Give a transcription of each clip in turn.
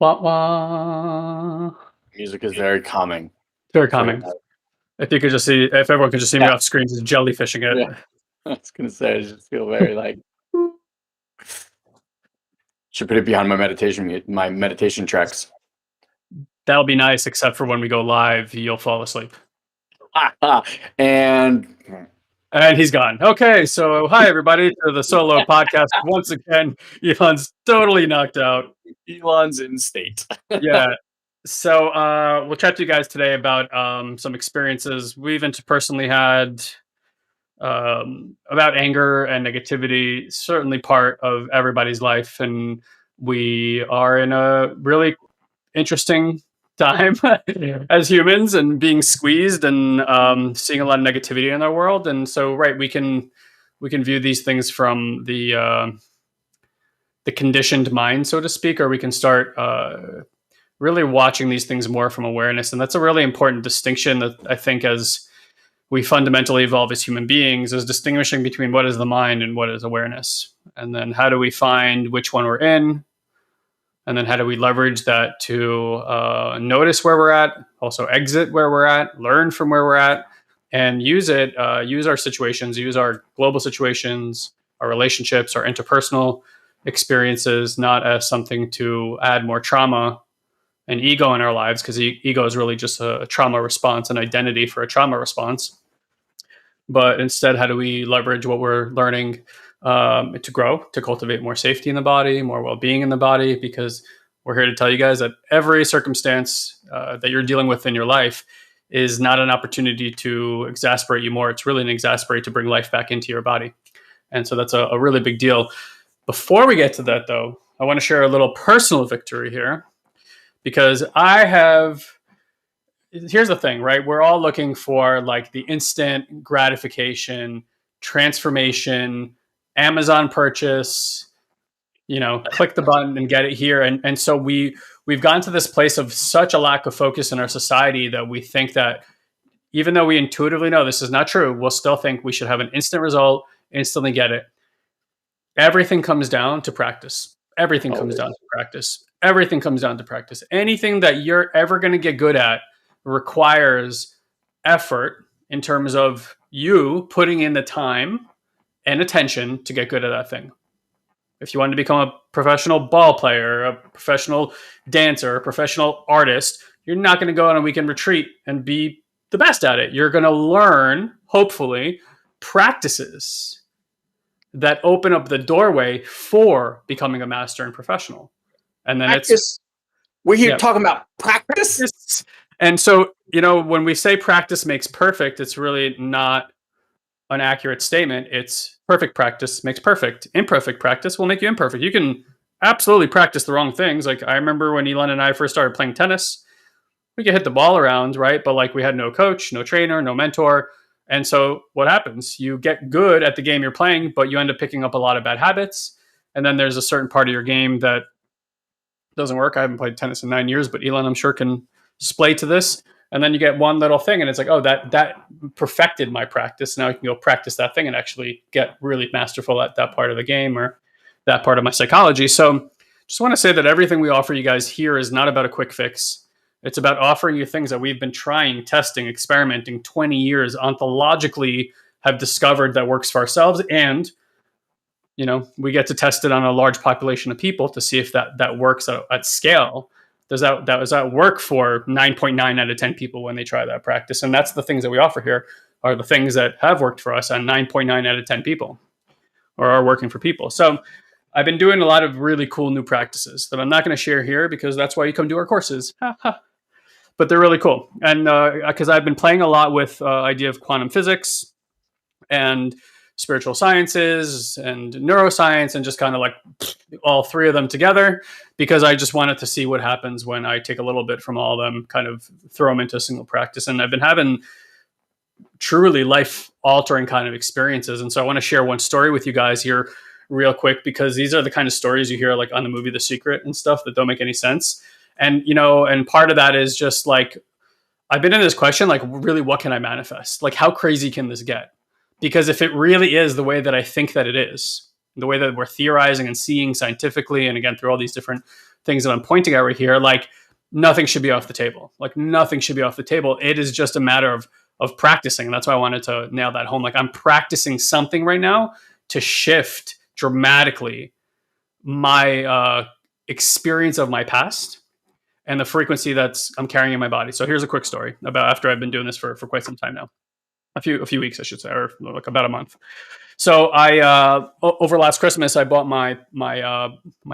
Wah, wah. Music is very calming. Very calming. If everyone could just see me off screen, just jellyfishing it. Yeah. I was gonna say, I just feel very like should put it behind my meditation tracks. That'll be nice, except for when we go live, you'll fall asleep. And he's gone. Okay, so hi everybody to the solo podcast. Once again, Elon's totally knocked out. Elon's in state. Yeah. So we'll chat to you guys today about some experiences we've interpersonally had about anger and negativity. Certainly part of everybody's life, and we are in a really interesting time as humans and being squeezed and seeing a lot of negativity in our world. And so, right, we can view these things from the conditioned mind, so to speak, or we can start really watching these things more from awareness. And that's a really important distinction that I think, as we fundamentally evolve as human beings, is distinguishing between what is the mind and what is awareness. And then how do we find which one we're in? And then how do we leverage that to notice where we're at, also exit where we're at, learn from where we're at, and use it, use our situations, use our global situations, our relationships, our interpersonal experiences, not as something to add more trauma and ego in our lives, because ego is really just a trauma response, an identity for a trauma response. But instead, how do we leverage what we're learning to grow, to cultivate more safety in the body, more well-being in the body? Because we're here to tell you guys that every circumstance that you're dealing with in your life is not an opportunity to exasperate you more. It's really an exasperate to bring life back into your body. And so that's a really big deal. Before we get to that, though, I want to share a little personal victory here, because here's the thing, right? We're all looking for like the instant gratification, transformation, Amazon purchase, click the button and get it here. And so we've gotten to this place of such a lack of focus in our society that we think that even though we intuitively know this is not true, we'll still think we should have an instant result, instantly get it. Everything comes down to practice. Everything comes down to practice. Everything comes down to practice. Anything that you're ever going to get good at requires effort in terms of you putting in the time and attention to get good at that thing. If you want to become a professional ball player, a professional dancer, a professional artist, you're not going to go on a weekend retreat and be the best at it. You're going to learn, hopefully, practices that open up the doorway for becoming a master and professional. And then we're here talking about practice. And so, when we say practice makes perfect, it's really not an accurate statement. It's perfect practice makes perfect. Imperfect practice will make you imperfect. You can absolutely practice the wrong things. Like, I remember when Elon and I first started playing tennis, we could hit the ball around, right? But like, we had no coach, no trainer, no mentor. And so what happens? You get good at the game you're playing, but you end up picking up a lot of bad habits. And then there's a certain part of your game that doesn't work. I haven't played tennis in 9 years, but Elon, I'm sure, can splay to this. And then you get one little thing and it's like, oh, that perfected my practice. Now I can go practice that thing and actually get really masterful at that part of the game or that part of my psychology. So just want to say that everything we offer you guys here is not about a quick fix. It's about offering you things that we've been trying, testing, experimenting 20 years, ontologically have discovered that works for ourselves. And, we get to test it on a large population of people to see if that works at scale. Does that work for 9.9 out of 10 people when they try that practice? And that's the things that we offer here are the things that have worked for us on 9.9 out of 10 people or are working for people. So I've been doing a lot of really cool new practices that I'm not going to share here because that's why you come to our courses. But they're really cool. And because I've been playing a lot with idea of quantum physics and spiritual sciences and neuroscience and just kind of like all three of them together, because I just wanted to see what happens when I take a little bit from all of them, kind of throw them into a single practice. And I've been having truly life altering kind of experiences. And so I want to share one story with you guys here real quick, because these are the kind of stories you hear like on the movie The Secret and stuff that don't make any sense. And, and part of that is just like, I've been in this question, like, really, what can I manifest? Like, how crazy can this get? Because if it really is the way that I think that it is, the way that we're theorizing and seeing scientifically, and again, through all these different things that I'm pointing out right here, like nothing should be off the table. Like nothing should be off the table. It is just a matter of practicing. And that's why I wanted to nail that home. Like I'm practicing something right now to shift dramatically my experience of my past and the frequency that's I'm carrying in my body. So here's a quick story about after I've been doing this for quite some time now, a few weeks, I should say, or like about a month. So I over last Christmas, I bought my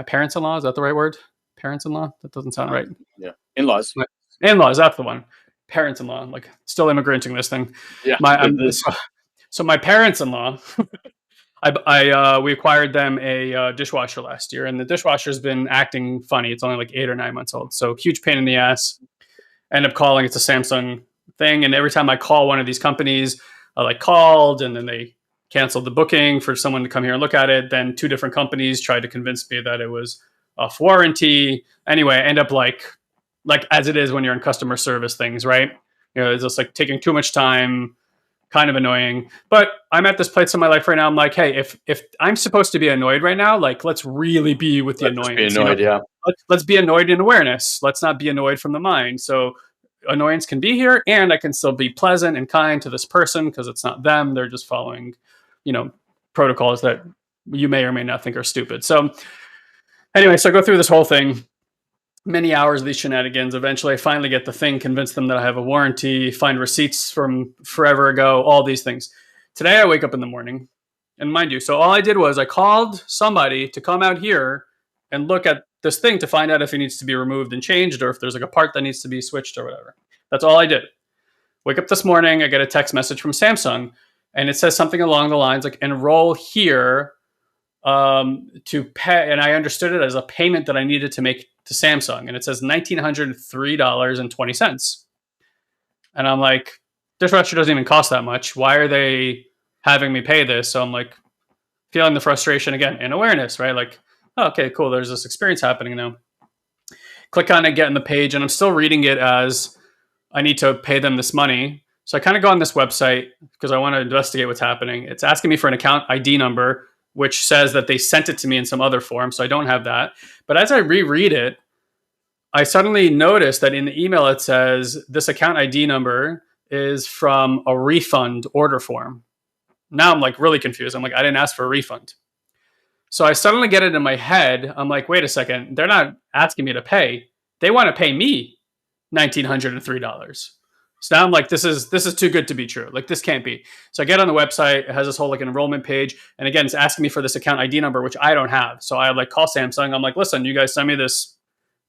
parents-in-law. Is that the right word? Parents-in-law? That doesn't sound right. Yeah, in-laws. My in-laws. That's the one. Parents-in-law. Like still immigrating this thing. Yeah. So my parents-in-law. We acquired them a dishwasher last year, and the dishwasher's been acting funny. It's only like 8 or 9 months old, so huge pain in the ass. End up calling. It's a Samsung thing, and every time I call one of these companies, I like called, and then they canceled the booking for someone to come here and look at it. Then 2 different companies tried to convince me that it was off warranty. Anyway, I end up like as it is when you're in customer service things, right? You know, it's just like taking too much time, kind of annoying. But I'm at this place in my life right now. I'm like, hey, if I'm supposed to be annoyed right now, like let's really be with the annoyance. Be annoyed, yeah. Let's be annoyed in awareness. Let's not be annoyed from the mind. So annoyance can be here, and I can still be pleasant and kind to this person because it's not them. They're just following, protocols that you may or may not think are stupid. So anyway, so I go through this whole thing, many hours of these shenanigans. Eventually I finally get the thing, convince them that I have a warranty, find receipts from forever ago, all these things. Today I wake up in the morning, and mind you, so all I did was I called somebody to come out here and look at this thing to find out if it needs to be removed and changed, or if there's like a part that needs to be switched or whatever. That's all I did. Wake up this morning, I get a text message from Samsung, and it says something along the lines like enroll here to pay. And I understood it as a payment that I needed to make to Samsung. And it says $1,903.20. And I'm like, dishwasher doesn't even cost that much. Why are they having me pay this? So I'm like feeling the frustration again in awareness, right? Like, oh, okay, cool. There's this experience happening now. Click on it, get in the page, and I'm still reading it as I need to pay them this money. So I kind of go on this website because I want to investigate what's happening. It's asking me for an account ID number, which says that they sent it to me in some other form. So I don't have that. But as I reread it, I suddenly noticed that in the email, it says this account ID number is from a refund order form. Now I'm like really confused. I'm like, I didn't ask for a refund. So I suddenly get it in my head. I'm like, wait a second. They're not asking me to pay. They want to pay me $1,903. So now I'm like, this is too good to be true. Like this can't be. So I get on the website. It has this whole like enrollment page. And again, it's asking me for this account ID number, which I don't have. So I like call Samsung. I'm like, listen, you guys send me this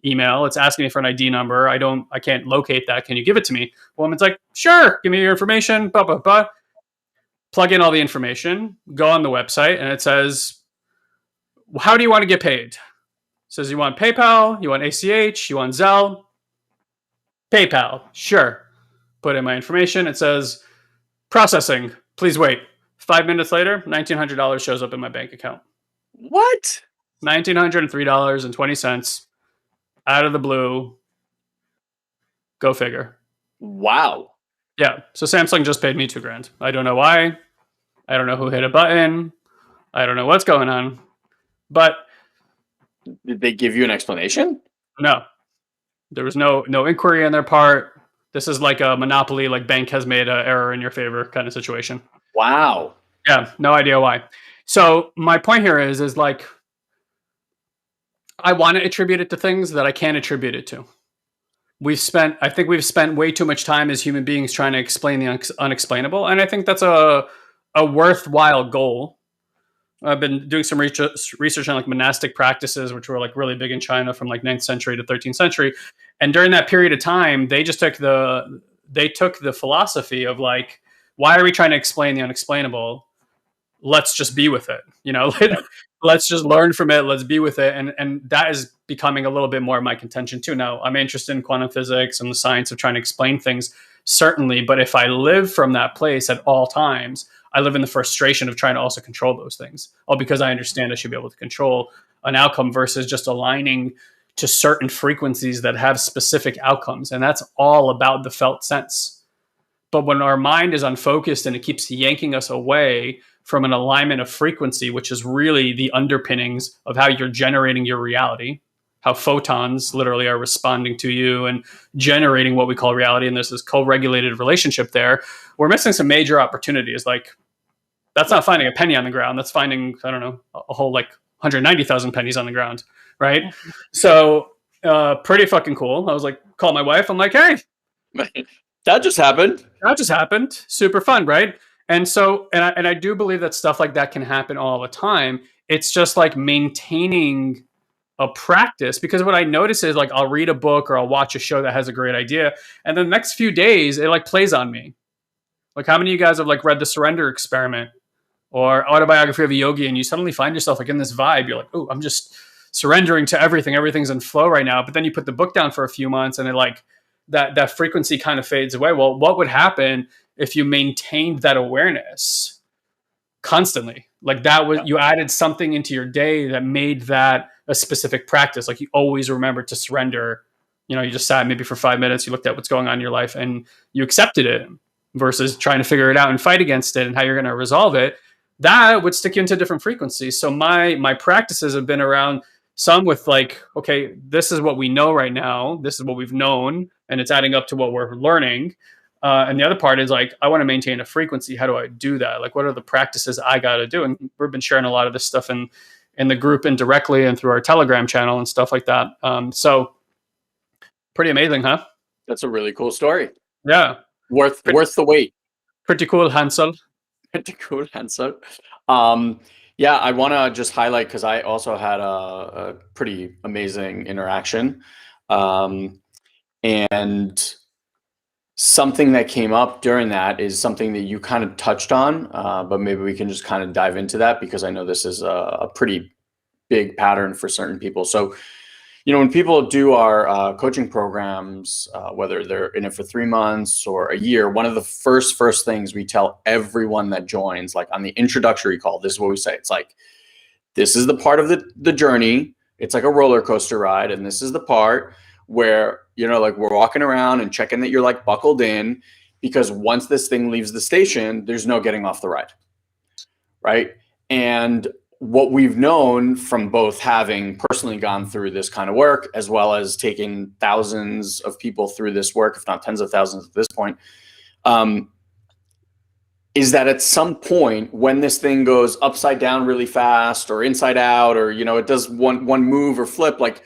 email. It's asking me for an ID number. I can't locate that. Can you give it to me? The woman's like, sure, give me your information. Blah, blah, blah. Plug in all the information, go on the website, and it says, how do you want to get paid? It says you want PayPal, you want ACH, you want Zelle. PayPal, sure. Put in my information. It says processing. Please wait. 5 minutes later, $1,900 shows up in my bank account. What? $1,903.20 out of the blue. Go figure. Wow. Yeah. So Samsung just paid me $2,000. I don't know why. I don't know who hit a button. I don't know what's going on. But did they give you an explanation? No. There was no inquiry on their part. This is like a monopoly, like bank has made an error in your favor kind of situation. Wow. Yeah, no idea why. So my point here is like, I want to attribute it to things that I can't attribute it to. I think we've spent way too much time as human beings trying to explain the unexplainable. And I think that's a worthwhile goal. I've been doing some research on like monastic practices, which were like really big in China from like 9th century to 13th century. And during that period of time, they just took the philosophy of like, why are we trying to explain the unexplainable? Let's just be with it. Let's just learn from it. Let's be with it. And that is becoming a little bit more of my contention too. Now I'm interested in quantum physics and the science of trying to explain things, certainly. But if I live from that place at all times, I live in the frustration of trying to also control those things, all because I understand I should be able to control an outcome versus just aligning to certain frequencies that have specific outcomes. And that's all about the felt sense. But when our mind is unfocused and it keeps yanking us away from an alignment of frequency, which is really the underpinnings of how you're generating your reality, how photons literally are responding to you and generating what we call reality. And there's this co-regulated relationship there. We're missing some major opportunities. Like, that's not finding a penny on the ground. That's finding, I don't know, a whole like 190,000 pennies on the ground, right? So pretty fucking cool. I was like, call my wife. I'm like, hey, that just happened. That just happened. Super fun, right? And so, and I do believe that stuff like that can happen all the time. It's just like maintaining a practice, because what I notice is like I'll read a book or I'll watch a show that has a great idea, and then the next few days it like plays on me. Like, how many of you guys have like read The Surrender Experiment or Autobiography of a Yogi, and you suddenly find yourself like in this vibe? You're like, oh, I'm just surrendering to everything. Everything's in flow right now. But then you put the book down for a few months, and it like that frequency kind of fades away. Well, what would happen if you maintained that awareness constantly? Like, that was, you added something into your day that made that a specific practice. Like, you always remembered to surrender. You know, you just sat maybe for 5 minutes, you looked at what's going on in your life and you accepted it, versus trying to figure it out and fight against it and how you're going to resolve it. That would stick you into different frequencies. So my practices have been around, some with like, okay, this is what we know right now. This is what we've known, and it's adding up to what we're learning. And the other part is like, I want to maintain a frequency. How do I do that? Like, what are the practices I got to do? And we've been sharing a lot of this stuff in the group indirectly and through our Telegram channel and stuff like that. So pretty amazing, huh? That's a really cool story. Yeah. Worth the wait. Pretty cool, Hansel. Pretty cool, Hansel. Yeah, I want to just highlight, because I also had a pretty amazing interaction. And something that came up during that is something that you kind of touched on, but maybe we can just kind of dive into that, because I know this is a pretty big pattern for certain people. So, you know, when people do our coaching programs, whether they're in it for 3 months or a year, one of the first things we tell everyone that joins, like on the introductory call, this is what we say. It's like, this is the part of the journey. It's like a roller coaster ride. And this is the part where, you know, like, we're walking around and checking that you're like buckled in, because once this thing leaves the station, there's no getting off the ride. Right. And what we've known from both having personally gone through this kind of work, as well as taking thousands of people through this work, if not tens of thousands at this point, is that at some point when this thing goes upside down really fast, or inside out, or, you know, it does one move or flip, like,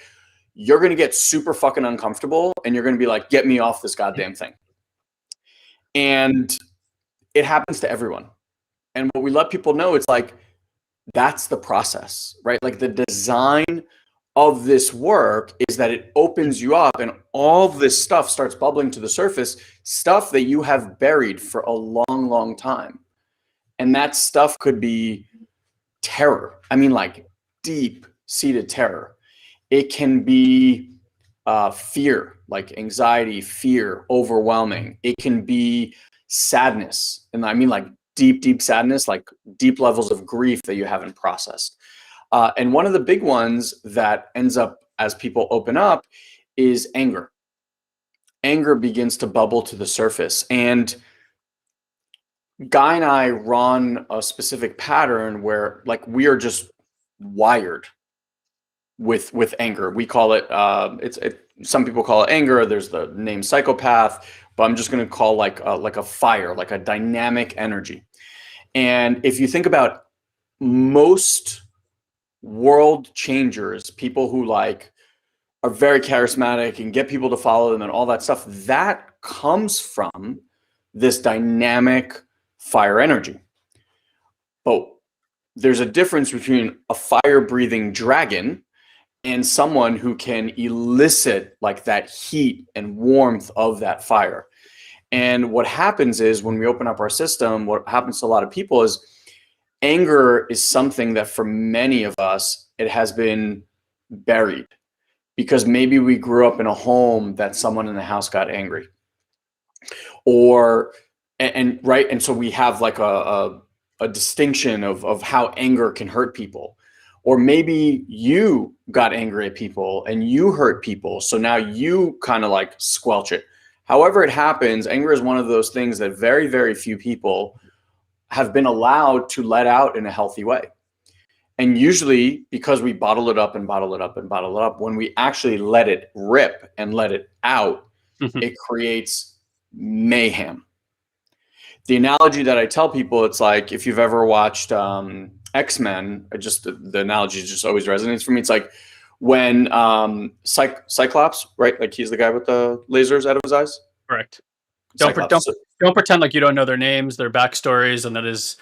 you're going to get super fucking uncomfortable, and you're going to be like, get me off this goddamn thing. And it happens to everyone. And what we let people know, it's like, that's the process, right? Like, the design of this work is that it opens you up, and all this stuff starts bubbling to the surface, stuff that you have buried for a long, long time. And that stuff could be terror. I mean, like, deep-seated terror. It can be fear, like anxiety, fear, overwhelming. It can be sadness. And I mean, like, deep sadness, like deep levels of grief that you haven't processed. And one of the big ones that ends up as people open up is anger. Anger begins to bubble to the surface. And Guy and I run a specific pattern where, like, we are just wired with anger. We call it, some people call it anger. There's the name psychopath, but I'm just going to call like a fire, like a dynamic energy. And if you think about most world changers, people who like are very charismatic and get people to follow them and all that stuff, that comes from this dynamic fire energy. But there's a difference between a fire-breathing dragon and someone who can elicit like that heat and warmth of that fire. And what happens is, when we open up our system, what happens to a lot of people is, anger is something that for many of us, it has been buried, because maybe we grew up in a home that someone in the house got angry, or, and right. And so we have like a distinction of how anger can hurt people. Or maybe you got angry at people and you hurt people, so now you kind of like squelch it. However it happens, anger is one of those things that very, very few people have been allowed to let out in a healthy way. And usually, because we bottle it up and bottle it up and bottle it up, when we actually let it rip and let it out, it creates mayhem. The analogy that I tell people, it's like if you've ever watched X-Men, the analogy just always resonates for me. It's like when Cyclops, right? Like he's the guy with the lasers out of his eyes. Correct. Cyclops. Don't pretend like you don't know their names, their backstories, and that his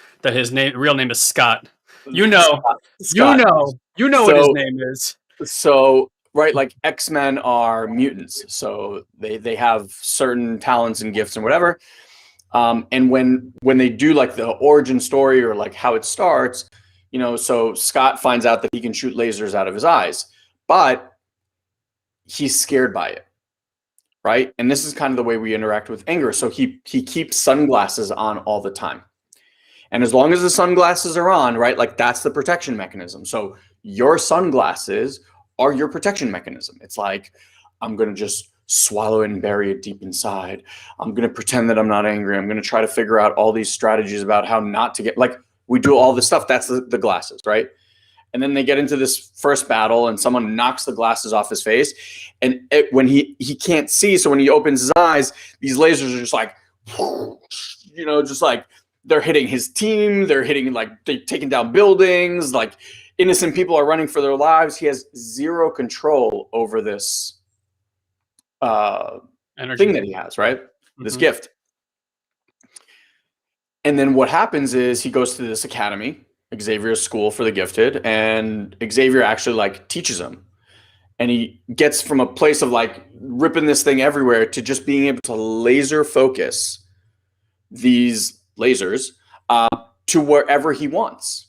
real name is Scott. You know, Scott. you know what his name is. So right, like X-Men are mutants, so they have certain talents and gifts and whatever. And when they do like the origin story or like how it starts, you know, so Scott finds out that he can shoot lasers out of his eyes, but he's scared by it, right? And this is kind of the way we interact with anger. So he keeps sunglasses on all the time. And as long as the sunglasses are on, right, like that's the protection mechanism. So your sunglasses are your protection mechanism. It's like, I'm going to just swallow it and bury it deep inside. I'm going to pretend that I'm not angry. I'm going to try to figure out all these strategies about how not to get, like we do all this stuff. That's the glasses, right? And then they get into this first battle and someone knocks the glasses off his face. And when he can't see, so when he opens his eyes, these lasers are just like, you know, just like they're hitting his team. They're hitting, like, they're taking down buildings. Like innocent people are running for their lives. He has zero control over this thing that he has, right? This gift. And then what happens is he goes to this academy, Xavier's school for the gifted, and Xavier actually like teaches him. And he gets from a place of like ripping this thing everywhere to just being able to laser focus these lasers to wherever he wants.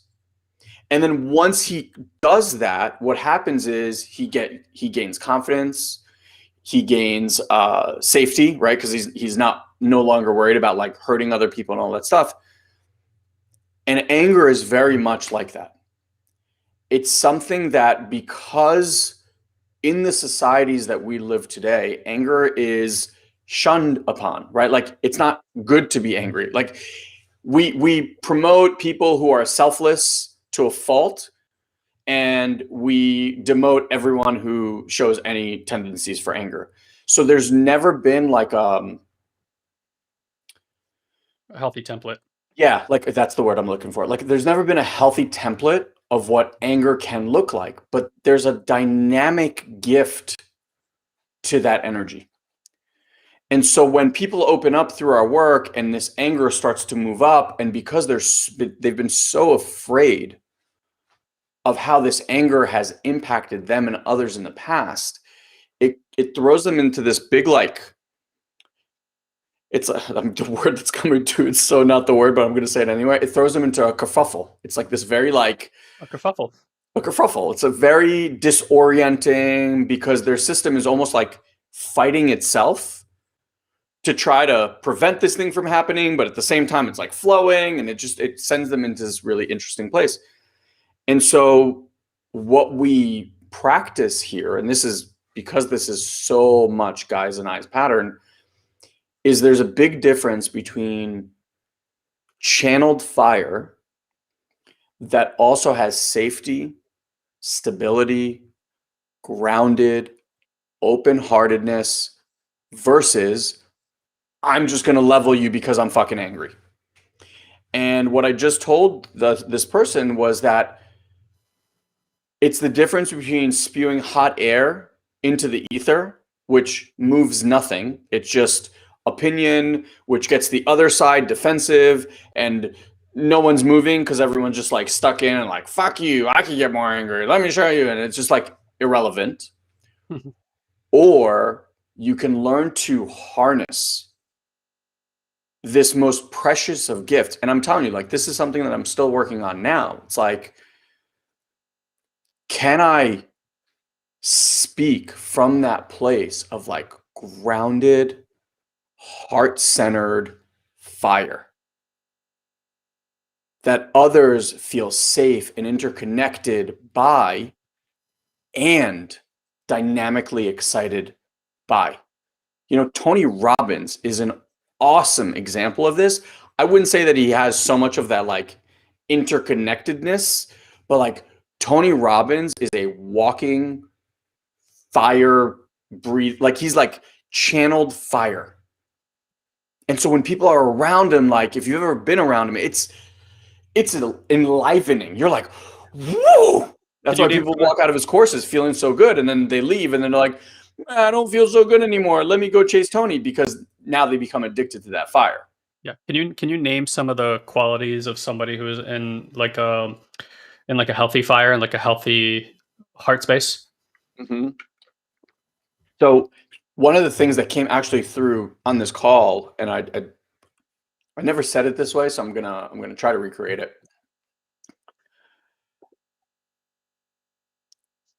And then once he does that, what happens is he gains confidence. He gains safety, right? Because he's no longer worried about like hurting other people and all that stuff. And anger is very much like that. It's something that, because in the societies that we live today, anger is shunned upon, right? Like it's not good to be angry. Like we promote people who are selfless to a fault, and we demote everyone who shows any tendencies for anger. So there's never been like a healthy template. Yeah, like that's the word I'm looking for. Like there's never been a healthy template of what anger can look like, but there's a dynamic gift to that energy. And so when people open up through our work and this anger starts to move up, and because they've been so afraid of how this anger has impacted them and others in the past, it throws them into this big, like, it's the word that's coming to, it's so not the word, but I'm going to say it anyway. It throws them into a kerfuffle. It's like this very like a kerfuffle. A kerfuffle. It's a very disorienting, because their system is almost like fighting itself to try to prevent this thing from happening, but at the same time it's like flowing, and it sends them into this really interesting place. And so what we practice here, and this is because this is so much guys and eyes pattern, is there's a big difference between channeled fire that also has safety, stability, grounded, open-heartedness, versus I'm just going to level you because I'm fucking angry. And what I just told this person was that it's the difference between spewing hot air into the ether, which moves nothing. It's just opinion, which gets the other side defensive, and no one's moving because everyone's just like stuck in and like, fuck you, I can get more angry, let me show you. And it's just like irrelevant. Or you can learn to harness this most precious of gifts. And I'm telling you, like, this is something that I'm still working on now. It's like, can I speak from that place of like grounded, heart-centered fire that others feel safe and interconnected by, and dynamically excited by? You know, Tony Robbins is an awesome example of this. I wouldn't say that he has so much of that like interconnectedness, but like Tony Robbins is a walking fire breathe, like he's like channeled fire. And so when people are around him, like if you've ever been around him, it's enlivening. You're like, whoa. That's why people walk out of his courses feeling so good, and then they leave and then they're like, I don't feel so good anymore. Let me go chase Tony, because now they become addicted to that fire. Yeah. Can you name some of the qualities of somebody who is in like a healthy fire and like a healthy heart space? Mm-hmm. So one of the things that came actually through on this call, and I never said it this way, so I'm gonna try to recreate it.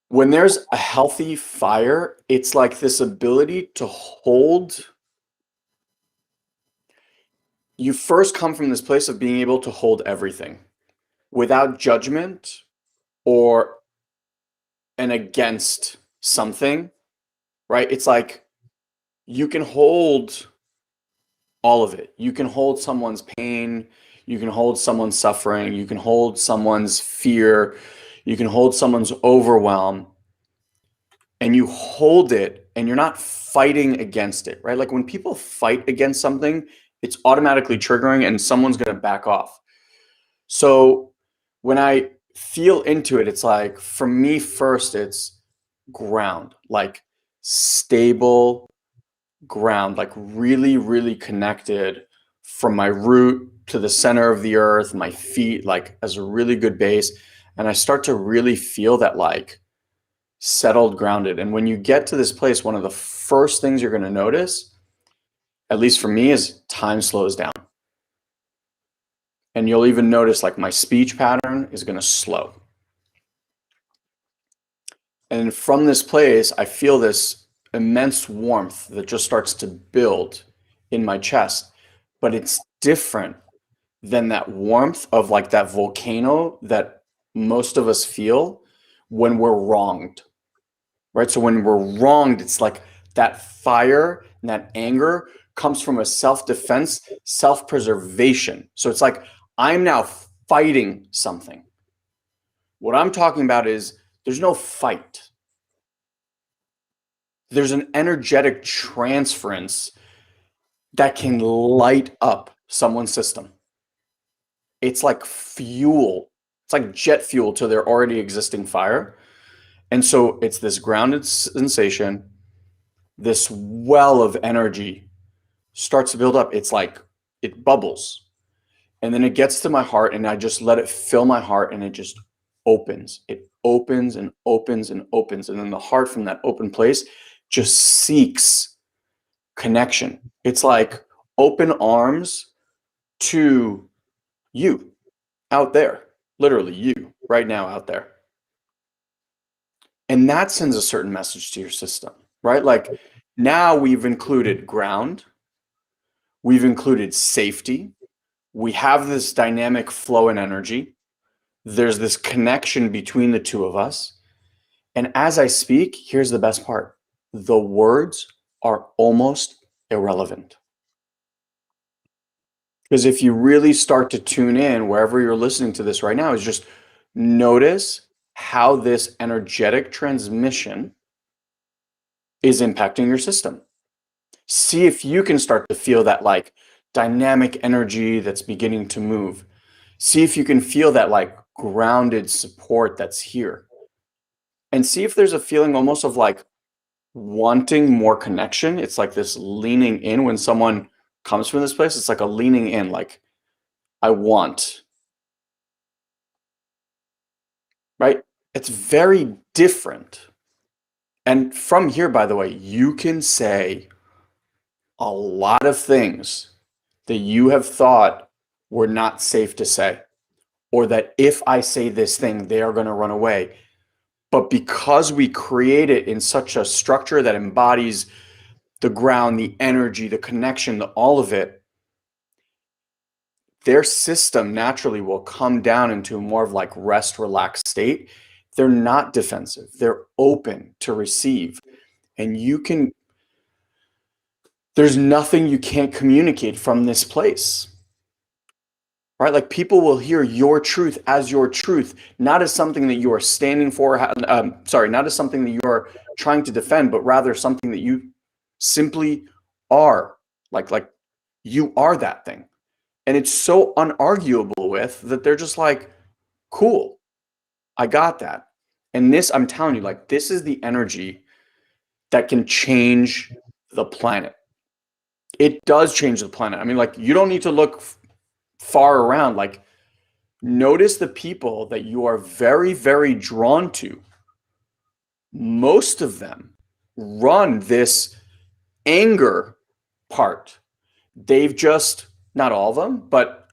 When there's a healthy fire, it's like this ability to hold. You first come from this place of being able to hold everything without judgment or an against something, right? It's like you can hold all of it. You can hold someone's pain, you can hold someone's suffering, you can hold someone's fear, you can hold someone's overwhelm, and you hold it and you're not fighting against it, right? Like when people fight against something, it's automatically triggering and someone's going to back off. So when I feel into it, it's like, for me, first, it's ground, like stable ground, like really, really connected from my root to the center of the earth, my feet, like as a really good base. And I start to really feel that like settled, grounded. And when you get to this place, one of the first things you're going to notice, at least for me, is time slows down. And you'll even notice like my speech pattern is going to slow. And from this place, I feel this immense warmth that just starts to build in my chest. But it's different than that warmth of like that volcano that most of us feel when we're wronged, right? So when we're wronged, it's like that fire and that anger comes from a self-defense, self-preservation. So it's like I'm now fighting something. What I'm talking about is there's no fight. There's an energetic transference that can light up someone's system. It's like fuel. It's like jet fuel to their already existing fire. And so it's this grounded sensation, this well of energy starts to build up. It's like it bubbles. And then it gets to my heart, and I just let it fill my heart, and it just opens. It opens and opens and opens. And then the heart from that open place just seeks connection. It's like open arms to you out there, literally you right now out there. And that sends a certain message to your system, right? Like now we've included ground, we've included safety, we have this dynamic flow and energy. There's this connection between the two of us. And as I speak, here's the best part. The words are almost irrelevant. Because if you really start to tune in wherever you're listening to this right now, is just notice how this energetic transmission is impacting your system. See if you can start to feel that like dynamic energy that's beginning to move. See if you can feel that like grounded support that's here. And see if there's a feeling almost of like wanting more connection. It's like this leaning in when someone comes from this place. It's like a leaning in, like I want. Right? It's very different. And from here, by the way, you can say a lot of things that you have thought were not safe to say, or that if I say this thing, they are going to run away. But because we create it in such a structure that embodies the ground, the energy, the connection, all of it, their system naturally will come down into more of like rest, relaxed state. They're not defensive. They're open to receive. And there's nothing you can't communicate from this place. right? Like people will hear your truth as your truth, not as something that you are standing for. Sorry, not as something that you are trying to defend, but rather something that you simply are. Like you are that thing, and it's so unarguable with that. They're just like, cool, I got that. And this, I'm telling you, like this is the energy that can change the planet. It does change the planet. I mean, like you don't need to look far around. Like notice the people that you are very, very drawn to. Most of them run this anger part. They've just, not all of them, but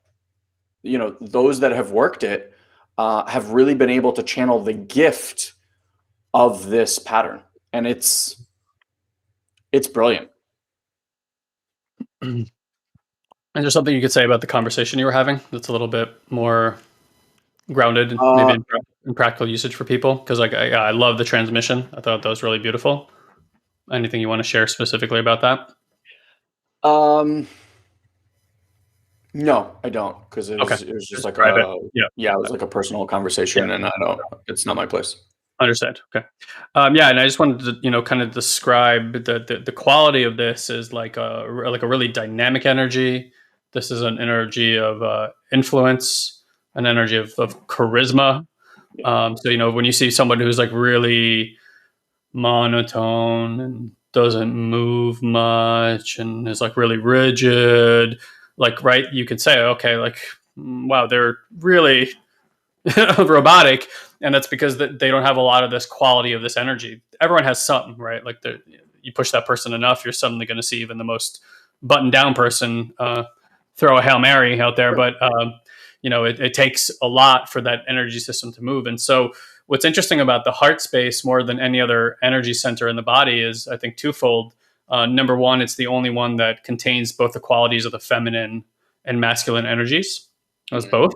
you know, those that have worked it have really been able to channel the gift of this pattern, and it's brilliant. Is there something you could say about the conversation you were having that's a little bit more grounded, maybe Uh, in practical usage for people? Because like I love the transmission. I thought that was really beautiful. Anything you want to share specifically about that? um, no, I don't, because Okay, it was just just like private. a, Yeah, yeah, it was like a personal yeah. conversation, and I don't, it's not my place. Understand. Okay. Yeah, and I just wanted to, kind of describe the quality of this is like a really dynamic energy. This is an energy of influence, an energy of charisma. Yeah. So when you see someone who's like really monotone and doesn't move much and is like really rigid, like right, you could say, okay, like wow, they're really robotic, and that's because they don't have a lot of this quality of this energy. Everyone has some, right? Like you push that person enough, you're suddenly going to see even the most buttoned down person throw a Hail Mary out there. Sure. But it takes a lot for that energy system to move. And so what's interesting about the heart space more than any other energy center in the body is, I think, twofold. Number one, it's the only one that contains both the qualities of the feminine and masculine energies, as Mhm. both.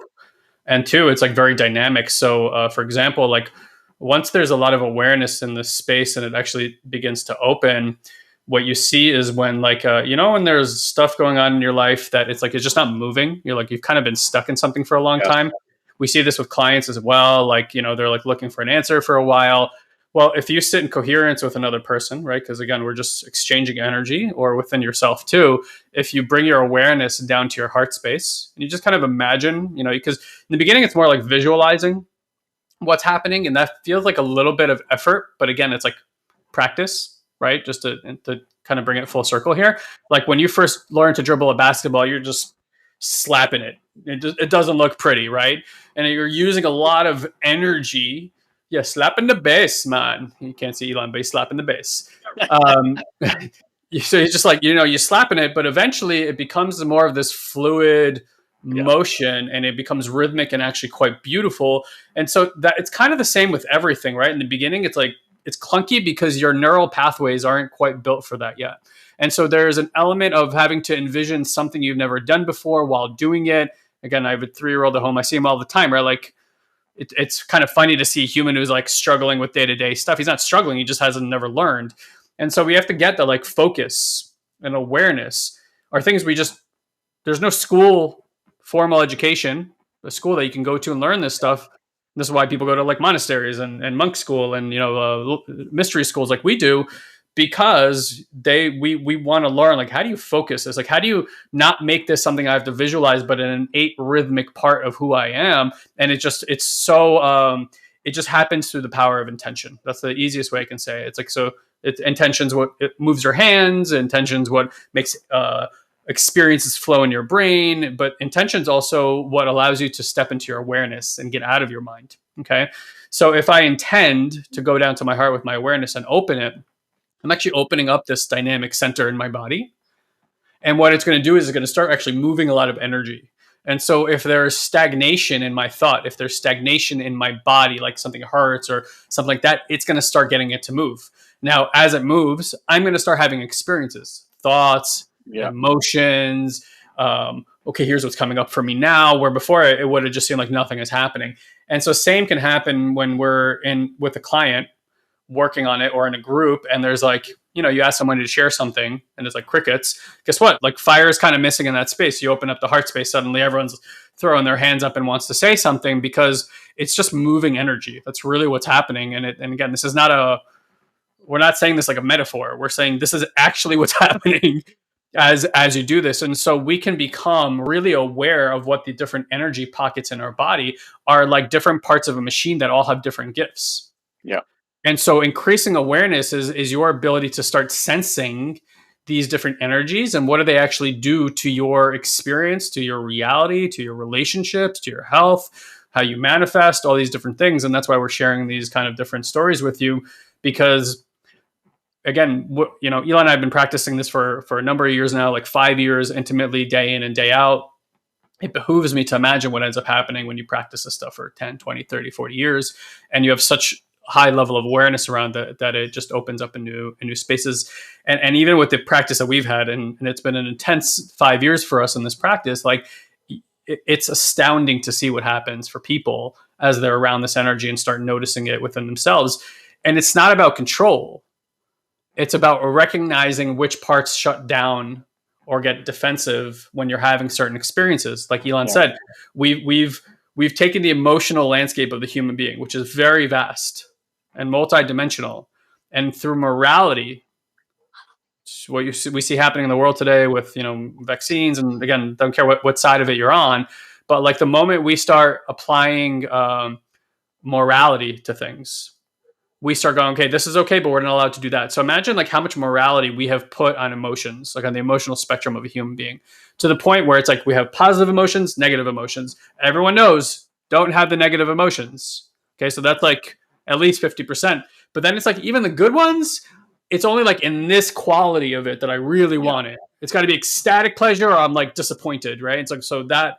And two, it's like very dynamic. So for example, like once there's a lot of awareness in this space and it actually begins to open, what you see is when like when there's stuff going on in your life that it's like it's just not moving, you're like you've kind of been stuck in something for a long Yes. time. We see this with clients as well, like they're like looking for an answer for a while. Well, if you sit in coherence with another person, right, because again we're just exchanging energy, or within yourself too, if you bring your awareness down to your heart space and you just kind of imagine, because in the beginning it's more like visualizing what's happening, and that feels like a little bit of effort, but again it's like practice, right? Just to kind of bring it full circle here, like when you first learn to dribble a basketball, you're just slapping it. It doesn't look pretty, right? And you're using a lot of energy. Yeah, slapping the bass, man. You can't see Elon, but he's slapping the bass. um, so you're just like you're slapping it, but eventually it becomes more of this fluid Yeah. motion, and it becomes rhythmic and actually quite beautiful. And so that it's kind of the same with everything, right? In the beginning it's like it's clunky because your neural pathways aren't quite built for that yet. And so there's an element of having to envision something you've never done before while doing it. Again, I have a 3-year-old at home. I see him all the time, right? Like it's kind of funny to see a human who's like struggling with day-to-day stuff. He's not struggling, he just hasn't never learned. And so we have to get that like focus and awareness are things we just there's no school formal education, a school that you can go to and learn this stuff. This is why people go to like monasteries and monk school and mystery schools like we do, because we want to learn like how do you focus this, like how do you not make this something I have to visualize, but an innate rhythmic part of who I am. And it's so it just happens through the power of intention. That's the easiest way I can say it. It's like so it's intentions what it moves your hands, intentions what makes experiences flow in your brain, but intention's also what allows you to step into your awareness and get out of your mind. Okay. So if I intend to go down to my heart with my awareness and open it, I'm actually opening up this dynamic center in my body. And what it's going to do is it's going to start actually moving a lot of energy. And so if there's stagnation in my thought, if there's stagnation in my body, like something hurts or something like that, it's going to start getting it to move. Now, as it moves, I'm going to start having experiences, thoughts, Yeah. emotions. Okay, here's what's coming up for me now, where before it would have just seemed like nothing is happening. And so same can happen when we're in with a client working on it or in a group, and there's like you ask someone to share something and it's like crickets. Guess what? Like fire is kind of missing in that space. You open up the heart space, suddenly everyone's throwing their hands up and wants to say something because it's just moving energy. That's really what's happening. And again, this is not we're not saying this like a metaphor. We're saying this is actually what's happening as you do this. And so we can become really aware of what the different energy pockets in our body are, like different parts of a machine that all have different gifts. Yeah. And so increasing awareness is your ability to start sensing these different energies and what do they actually do to your experience, to your reality, to your relationships, to your health, how you manifest, all these different things. And that's why we're sharing these kind of different stories with you, because again, Elon and I have been practicing this for a number of years now, like 5 years intimately, day in and day out. It behooves me to imagine what ends up happening when you practice this stuff for 10, 20, 30, 40 years. And you have such high level of awareness around that it just opens up in new spaces. And even with the practice that we've had, and it's been an intense 5 years for us in this practice, like it's astounding to see what happens for people as they're around this energy and start noticing it within themselves. And it's not about control. It's about recognizing which parts shut down or get defensive when you're having certain experiences. Like Elon said, we've taken the emotional landscape of the human being, which is very vast and multidimensional, and through morality, what we see happening in the world today with vaccines, and again, don't care what side of it you're on, but like the moment we start applying morality to things, we start going, okay, this is okay, but we're not allowed to do that. So imagine like how much morality we have put on emotions, like on the emotional spectrum of a human being, to the point where it's like we have positive emotions, negative emotions. Everyone knows don't have the negative emotions. Okay, so that's like at least 50%. But then it's like even the good ones, it's only like in this quality of it that I really want it. It's got to be ecstatic pleasure or I'm like disappointed, right? It's like, so that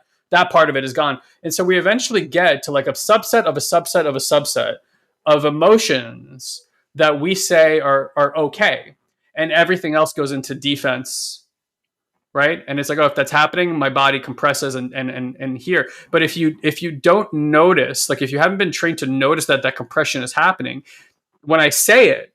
part of it is gone. And so we eventually get to like a subset of a subset of a subset of emotions that we say are okay, and everything else goes into defense, right? And it's like, oh, if that's happening, my body compresses and here. But if you don't notice, like if you haven't been trained to notice that compression is happening, when I say it,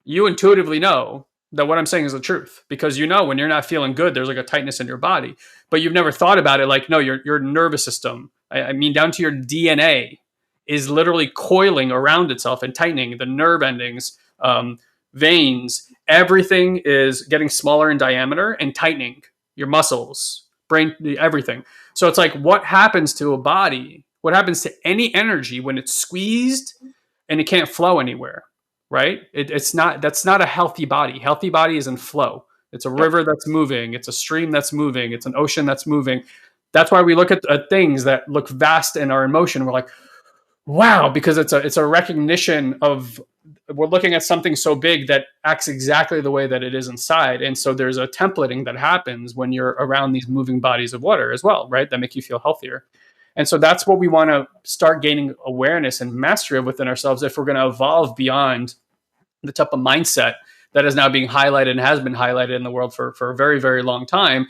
you intuitively know that what I'm saying is the truth, because when you're not feeling good, there's like a tightness in your body, but you've never thought about it. Like, no, your nervous system, I mean, down to your DNA, is literally coiling around itself and tightening the nerve endings, veins, everything is getting smaller in diameter and tightening your muscles, brain, everything. So it's like, what happens to a body? What happens to any energy when it's squeezed and it can't flow anywhere, right? That's not a healthy body. Healthy body is in flow. It's a river that's moving. It's a stream that's moving. It's an ocean that's moving. That's why we look at things that look vast in our emotion. We're like, wow, because it's a recognition of, we're looking at something so big that acts exactly the way that it is inside. And so there's a templating that happens when you're around these moving bodies of water as well, right? That make you feel healthier. And so that's what we want to start gaining awareness and mastery of within ourselves if we're going to evolve beyond the type of mindset that is now being highlighted and has been highlighted in the world for a very, very long time,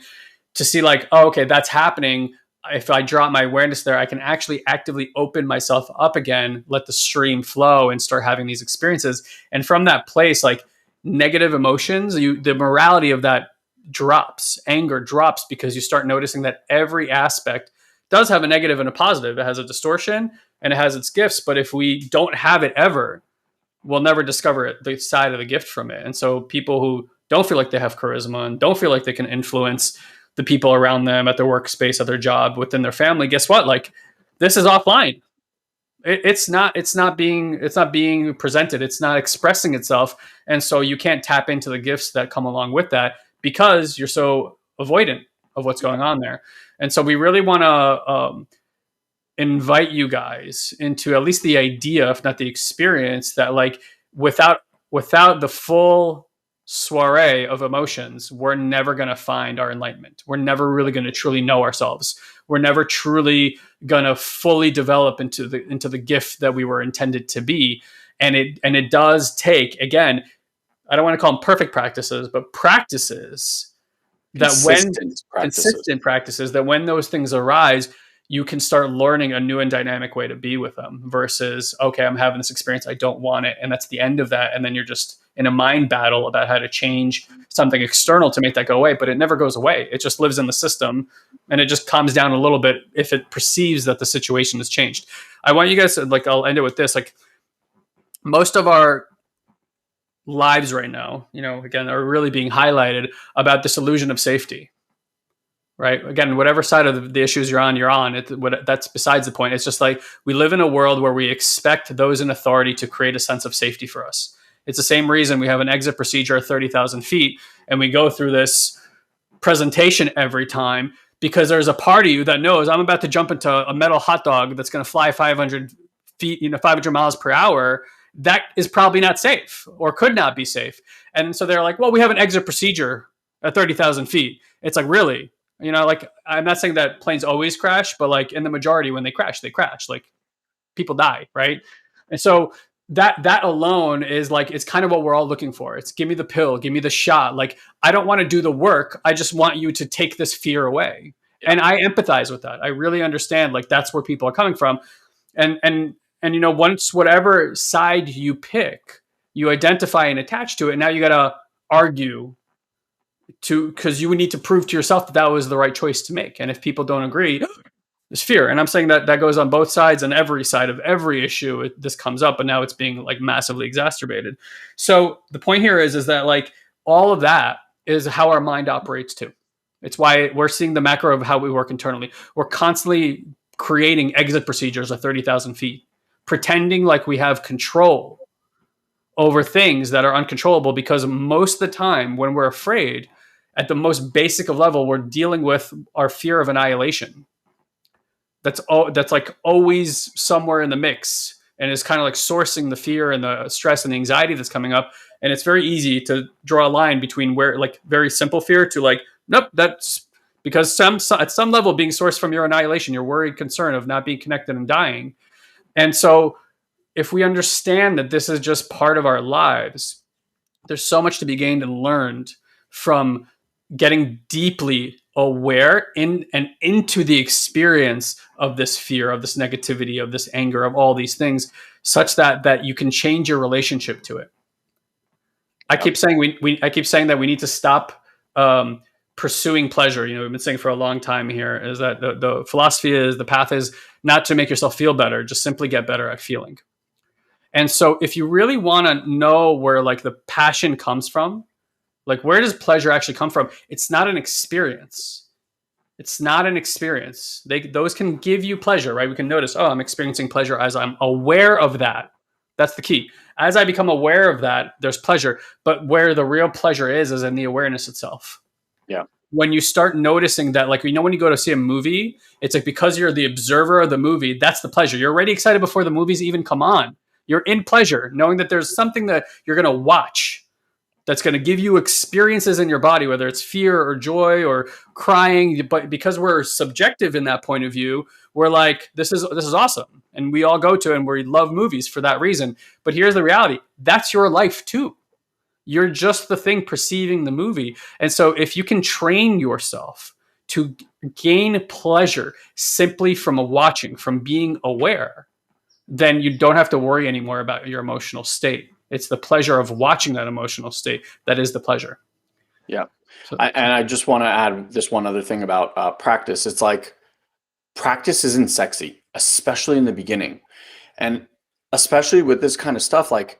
to see like, oh, okay, that's happening. If I drop my awareness there, I can actually actively open myself up again, let the stream flow and start having these experiences. And from that place, like negative emotions, the morality of that drops, anger drops, because you start noticing that every aspect does have a negative and a positive. It has a distortion and it has its gifts. But if we don't have it ever, we'll never discover the side of the gift from it. And so people who don't feel like they have charisma and don't feel like they can influence the people around them at their workspace, at their job, within their family, guess what? Like, this is offline. It's not being presented. It's not expressing itself. And so you can't tap into the gifts that come along with that because you're so avoidant of what's going on there. And so we really want to invite you guys into at least the idea, if not the experience, that like without the full soiree of emotions, we're never going to find our enlightenment. We're never really going to truly know ourselves. We're never truly going to fully develop into the gift that we were intended to be. And it does take, again, I don't want to call them perfect practices, but practices that when consistent practices, that when those things arise, you can start learning a new and dynamic way to be with them versus, okay, I'm having this experience, I don't want it, and that's the end of that. And then you're just in a mind battle about how to change something external to make that go away, but it never goes away. It just lives in the system, and it just calms down a little bit if it perceives that the situation has changed. I want you guys to, like, I'll end it with this. Like, most of our lives right now, again, are really being highlighted about this illusion of safety. Right. Again, whatever side of the issues you're on. That's besides the point. It's just like we live in a world where we expect those in authority to create a sense of safety for us. It's the same reason we have an exit procedure at 30,000 feet, and we go through this presentation every time, because there's a part of you that knows I'm about to jump into a metal hot dog that's going to fly 500 feet, 500 miles per hour. That is probably not safe or could not be safe. And so they're like, well, we have an exit procedure at 30,000 feet. It's like, really? Like, I'm not saying that planes always crash, but like in the majority, when they crash. Like, people die, right? And so that alone is like, it's kind of what we're all looking for. It's give me the pill, give me the shot. Like, I don't want to do the work. I just want you to take this fear away. Yeah. And I empathize with that. I really understand, like, that's where people are coming from. And once whatever side you pick, you identify and attach to it. Now you got to argue because you would need to prove to yourself that was the right choice to make. And if people don't agree, there's fear. And I'm saying that goes on both sides, and every side of every issue, this comes up, but now it's being like massively exacerbated. So the point here is that, like, all of that is how our mind operates too. It's why we're seeing the macro of how we work internally. We're constantly creating exit procedures at 30,000 feet, pretending like we have control over things that are uncontrollable, because most of the time when we're afraid, at the most basic of level, we're dealing with our fear of annihilation. That's like always somewhere in the mix, and is kind of like sourcing the fear and the stress and the anxiety that's coming up. And it's very easy to draw a line between where, like, very simple fear to like, nope, that's because at some level being sourced from your annihilation, your worried concern of not being connected and dying. And so if we understand that this is just part of our lives, there's so much to be gained and learned from getting deeply aware into the experience of this fear, of this negativity, of this anger, of all these things, such that you can change your relationship to it. I keep saying I keep saying that we need to stop pursuing pleasure. We've been saying for a long time here is that the philosophy is, the path is not to make yourself feel better, just simply get better at feeling. And so if you really want to know where, like, the passion comes from, like, where does pleasure actually come from? It's not an experience. It's not an experience. Those can give you pleasure, right? We can notice, oh, I'm experiencing pleasure as I'm aware of that. That's the key. As I become aware of that, there's pleasure. But where the real pleasure is in the awareness itself. Yeah. When you start noticing that, like, when you go to see a movie, it's like, because you're the observer of the movie, that's the pleasure. You're already excited before the movies even come on. You're in pleasure, knowing that there's something that you're going to watch that's going to give you experiences in your body, whether it's fear or joy or crying. But because we're subjective in that point of view, we're like, this is awesome. And we all go to it, and we love movies for that reason. But here's the reality. That's your life too. You're just the thing perceiving the movie. And so if you can train yourself to gain pleasure simply from watching, from being aware, then you don't have to worry anymore about your emotional state. It's the pleasure of watching that emotional state that is the pleasure. Yeah. And I just want to add this one other thing about practice. It's like, practice isn't sexy, especially in the beginning. And especially with this kind of stuff, like,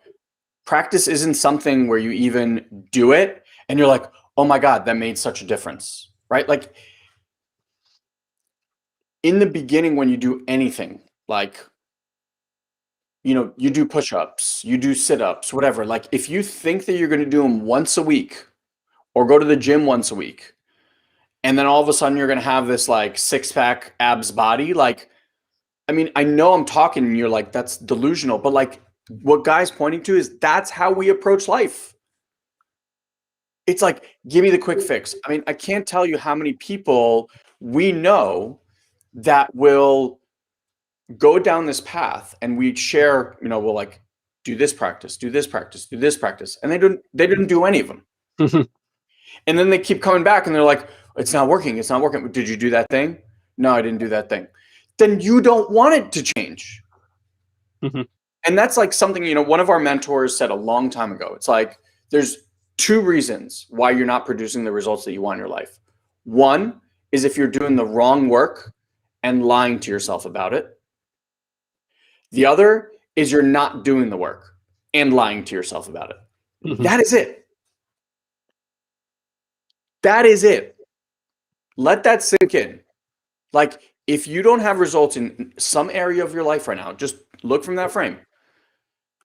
practice isn't something where you even do it and you're like, oh my God, that made such a difference, right? Like, in the beginning, when you do anything, like, you do push-ups, you do sit-ups, whatever. Like, if you think that you're going to do them once a week or go to the gym once a week, and then all of a sudden you're going to have this, like, six-pack abs body, like, I mean, I know I'm talking and you're like, that's delusional, but, like, what Guy's pointing to is that's how we approach life. It's like, give me the quick fix. I mean, I can't tell you how many people we know that will go down this path, and we share, we'll, like, do this practice, do this practice, do this practice. And they didn't do any of them. And then they keep coming back and they're like, it's not working. It's not working. Did you do that thing? No, I didn't do that thing. then you don't want it to change. Mhm. And that's like something, one of our mentors said a long time ago. It's like, there's two reasons why you're not producing the results that you want in your life. One is if you're doing the wrong work and lying to yourself about it. The other is you're not doing the work and lying to yourself about it. Mhm. That is it. That is it. Let that sink in. Like, if you don't have results in some area of your life right now, just look from that frame.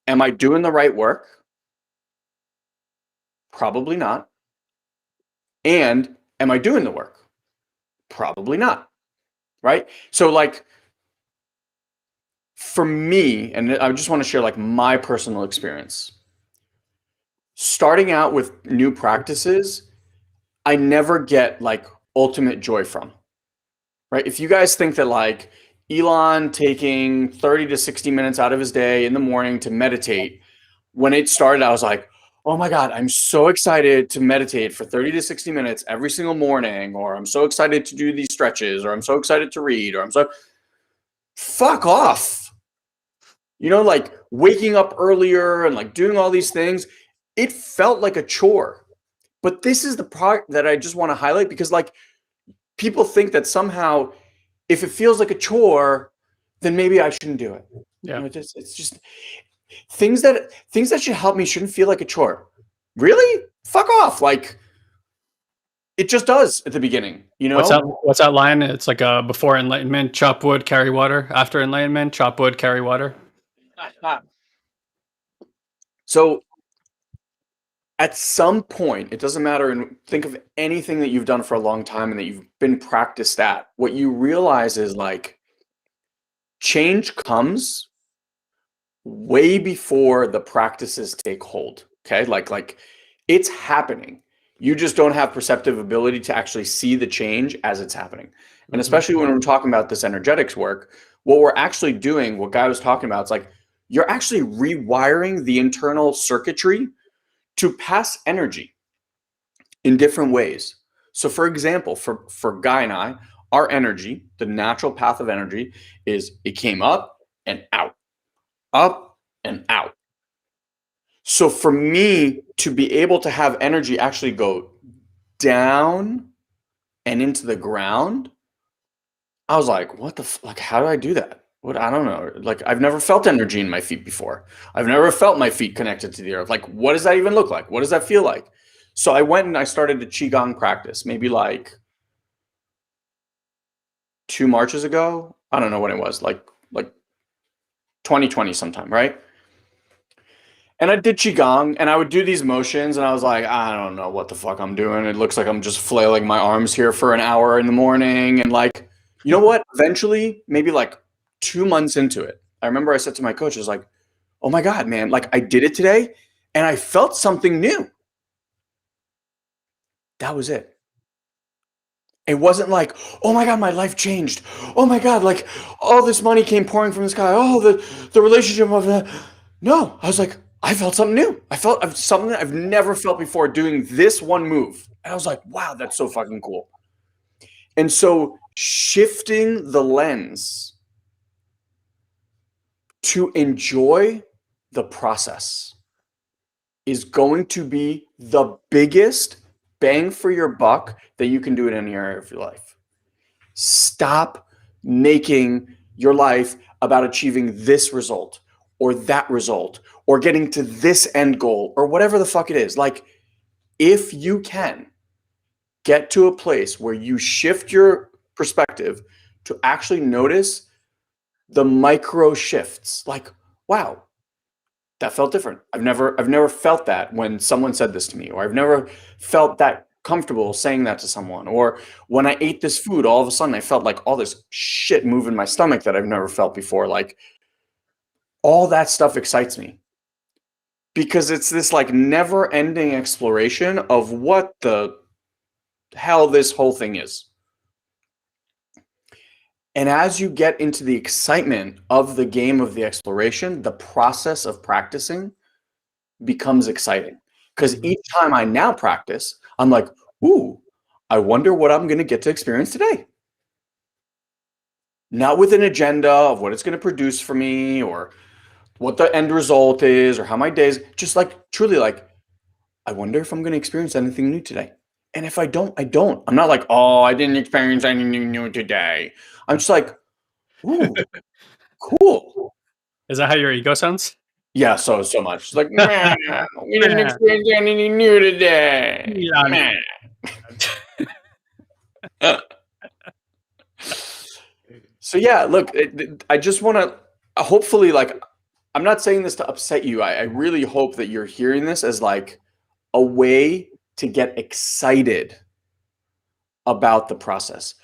Am I doing the right work? Probably not. And am I doing the work? Probably not. Right? So, like, for me, and I just want to share like my personal experience. Starting out with new practices, I never get like ultimate joy from. Right? If you guys think that like Elon taking 30 to 60 minutes out of his day in the morning to meditate, when it started, I was like, oh my God, I'm so excited to meditate for 30 to 60 minutes every single morning, or I'm so excited to do these stretches, or I'm so excited to read, or I'm so, fuck off. Like waking up earlier and like doing all these things, it felt like a chore. But this is the part that I just want to highlight, because like people think that somehow if it feels like a chore, then maybe I shouldn't do it. Yeah. It's just things that should help me shouldn't feel like a chore. Really? Fuck off. Like, it just does at the beginning, What's that line? It's like before enlightenment, chop wood, carry water. After enlightenment, chop wood, carry water. So at some point, it doesn't matter, and think of anything that you've done for a long time and that you've been practiced at. What you realize is like change comes way before the practices take hold. Okay? Like it's happening. You just don't have perceptive ability to actually see the change as it's happening. And especially when we're talking about this energetics work, what we're actually doing, what Guy was talking about, it's like you're actually rewiring the internal circuitry to pass energy in different ways. So for example, for Guy and I, our energy, the natural path of energy is it came up and out, up and out. So for me to be able to have energy actually go down and into the ground, I was like, what the like, how do I do that? What, I don't know. Like, I've never felt energy in my feet before. I've never felt my feet connected to the earth. Like, what does that even look like? What does that feel like? So I went and I started a Qigong practice, maybe like 2 Marches ago. I don't know when it was, like 2020 sometime, right? And I did Qigong and I would do these motions and I was like, I don't know what the fuck I'm doing. It looks like I'm just flailing my arms here for an hour in the morning. And like, you know what? Eventually, maybe like 2 months into it, I remember I said to my coach, I was like, oh my God, man, like I did it today and I felt something new. That was it. It wasn't like, oh my God, my life changed. Oh my God, like all this money came pouring from the sky. Oh, the relationship of that. No, I was like, I felt something new. I felt something that I've never felt before doing this one move. And I was like, wow, that's so fucking cool. And so shifting the lens to enjoy the process is going to be the biggest bang for your buck that you can do in any area of your life. Stop making your life about achieving this result or that result or getting to this end goal or whatever the fuck it is. Like, if you can get to a place where you shift your perspective to actually notice the micro shifts, like, wow, that felt different. I've never felt that when someone said this to me, or I've never felt that comfortable saying that to someone, or when I ate this food, all of a sudden I felt like all this shit move in my stomach that I've never felt before. Like, all that stuff excites me because it's this like never ending exploration of what the hell this whole thing is. And as you get into the excitement of the game of the exploration, the process of practicing becomes exciting. Because each time I now practice, I'm like, ooh, I wonder what I'm going to get to experience today. not with an agenda of what it's going to produce for me or what the end result is or how my days, just like truly like, I wonder if I'm going to experience anything new today. And if I don't, I don't. I'm not like, oh, I didn't experience anything new today. I'm just like, ooh, cool. Is that how your ego sounds? Yeah, so much. It's like, man, we didn't experience anything new today. Yeah, Man. So yeah, look, I just want to hopefully like I'm not saying this to upset you. I really hope that you're hearing this as like a way to get excited about the process.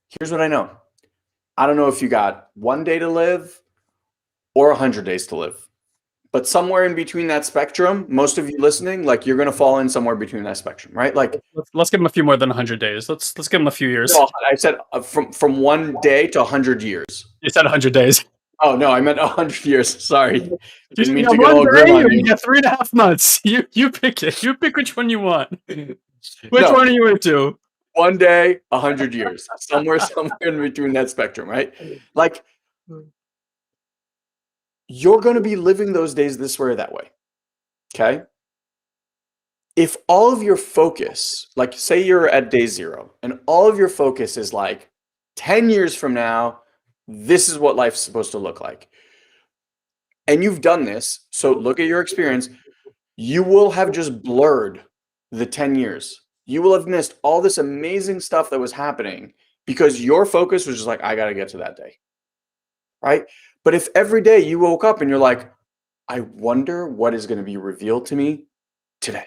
Here's what I know. I don't know if you got 1 day to live or 100 days to live. But somewhere in between that spectrum, most of you listening, like you're gonna fall in somewhere between that spectrum, right? Like, let's give him a few more than 100 days. Let's give him a few years. no, I said from 1 day to 100 years. You said 100 days. Oh no, I meant 100 years. Sorry, didn't mean You to got get all 1 grim day, on or you you. got 3.5 months. You pick it. You pick which one you want. Which No, one are you into? 1 day, 100 years, somewhere in between that spectrum, right? Like you're going to be living those days this way or that way. Okay. If all of your focus, like say you're at day 0 and all of your focus is like 10 years from now, this is what life's supposed to look like. And you've done this. So look at your experience. You will have just blurred the 10 years. You will have missed all this amazing stuff that was happening because your focus was just like, I got to get to that day. Right. But if every day you woke up and you're like, I wonder what is going to be revealed to me today.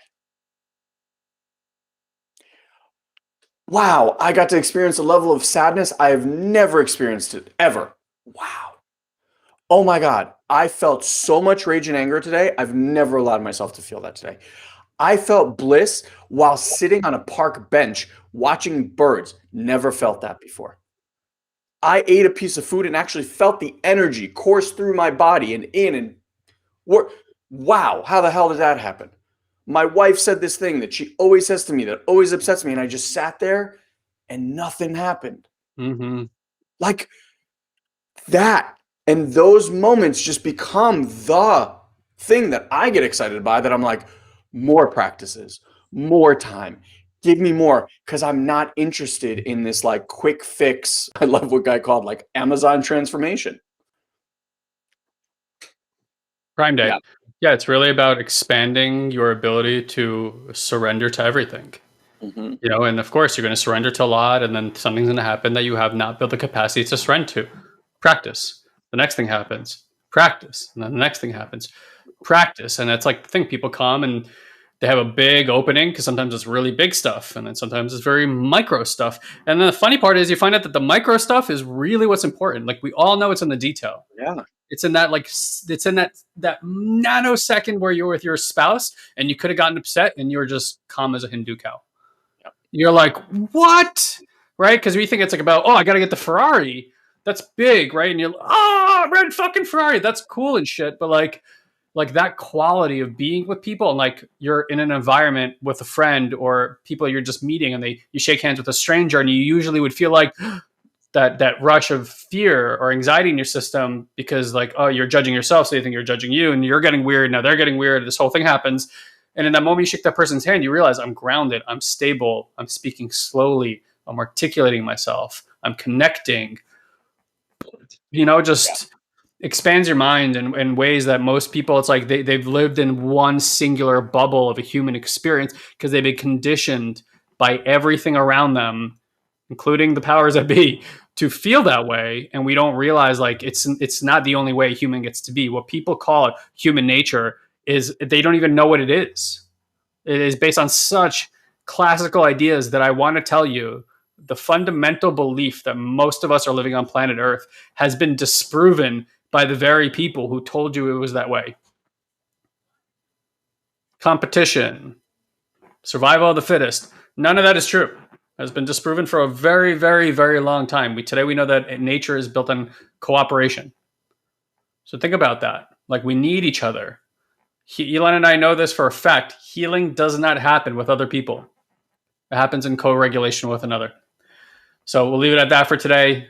Wow, I got to experience a level of sadness I have never experienced it ever. Wow. Oh my God, I felt so much rage and anger today. I've never allowed myself to feel that today. I felt bliss while sitting on a park bench watching birds. Never felt that before. I ate a piece of food and actually felt the energy course through my body and in and work. Wow, how the hell did that happen? My wife said this thing that she always says to me that always upsets me, and I just sat there and nothing happened. Mm-hmm. Like that. And those moments just become the thing that I get excited by, that I'm like, more practices, more time. Give me more, because I'm not interested in this like quick fix. I love what guy called like Amazon transformation. Prime Day. Yeah. Yeah, it's really about expanding your ability to surrender to everything. Mm-hmm. And of course, you're going to surrender to a lot, and then something's going to happen that you have not built the capacity to surrender to. Practice. The next thing happens. Practice. And then the next thing happens. Practice. And that's like the thing. People come and they have a big opening because sometimes it's really big stuff, and then sometimes it's very micro stuff. And then the funny part is you find out that the micro stuff is really what's important. Like we all know it's in the detail. Yeah. It's in that it's in that nanosecond where you're with your spouse and you could have gotten upset and you were just calm as a Hindu cow. Yeah. You're like, what? Right? Because we think it's like about, oh, I got to get the Ferrari. That's big, right? And you're like, oh, red fucking Ferrari. That's cool and shit. But like that quality of being with people, and like you're in an environment with a friend or people you're just meeting, and you shake hands with a stranger, and you usually would feel like that rush of fear or anxiety in your system because like, oh, you're judging yourself, so you think you're judging you, and you're getting weird. Now they're getting weird. This whole thing happens. And in that moment you shake that person's hand, you realize I'm grounded, I'm stable, I'm speaking slowly, I'm articulating myself, I'm connecting. Just expands your mind in ways that most people, it's like they've lived in one singular bubble of a human experience because they've been conditioned by everything around them, including the powers that be, to feel that way. And we don't realize like it's not the only way a human gets to be. What people call human nature is they don't even know what it is. It is based on such classical ideas that I want to tell you the fundamental belief that most of us are living on planet Earth has been disproven by the very people who told you it was that way. Competition, survival of the fittest, none of that is true. It has been disproven for a very, very, very long time. Today we know that nature is built on cooperation. So think about that. Like we need each other. Elon and I know this for a fact. Healing does not happen with other people. It happens in co-regulation with another. So we'll leave it at that for today.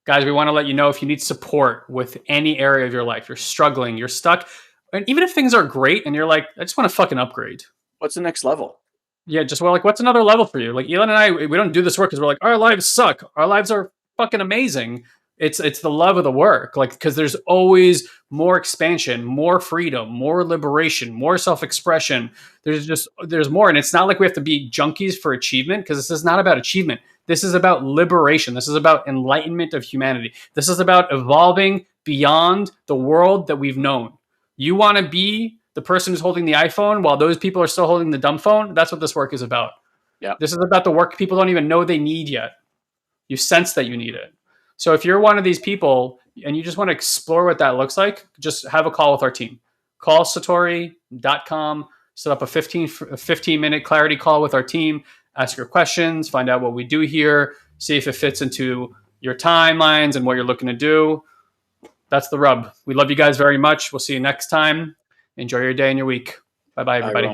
Guys, we want to let you know if you need support with any area of your life, you're struggling, you're stuck, and even if things are great and you're like, I just want to fucking upgrade. What's the next level? Yeah, just we're like, what's another level for you? Like Elon and I, we don't do this work because we're like, our lives suck. Our lives are fucking amazing. It's the love of the work, like because there's always more expansion, more freedom, more liberation, more self-expression. There's more, and it's not like we have to be junkies for achievement because this is not about achievement. This is about liberation. This is about enlightenment of humanity. This is about evolving beyond the world that we've known. You want to be the person who's holding the iPhone while those people are still holding the dumb phone. That's what this work is about. Yeah. This is about the work people don't even know they need yet. You sense that you need it. So if you're one of these people and you just want to explore what that looks like, just have a call with our team. Call satori.com, set up a 15-minute clarity call with our team, ask your questions, find out what we do here, see if it fits into your timelines and what you're looking to do. That's the rub. We love you guys very much. We'll see you next time. Enjoy your day and your week. Bye-bye, everybody.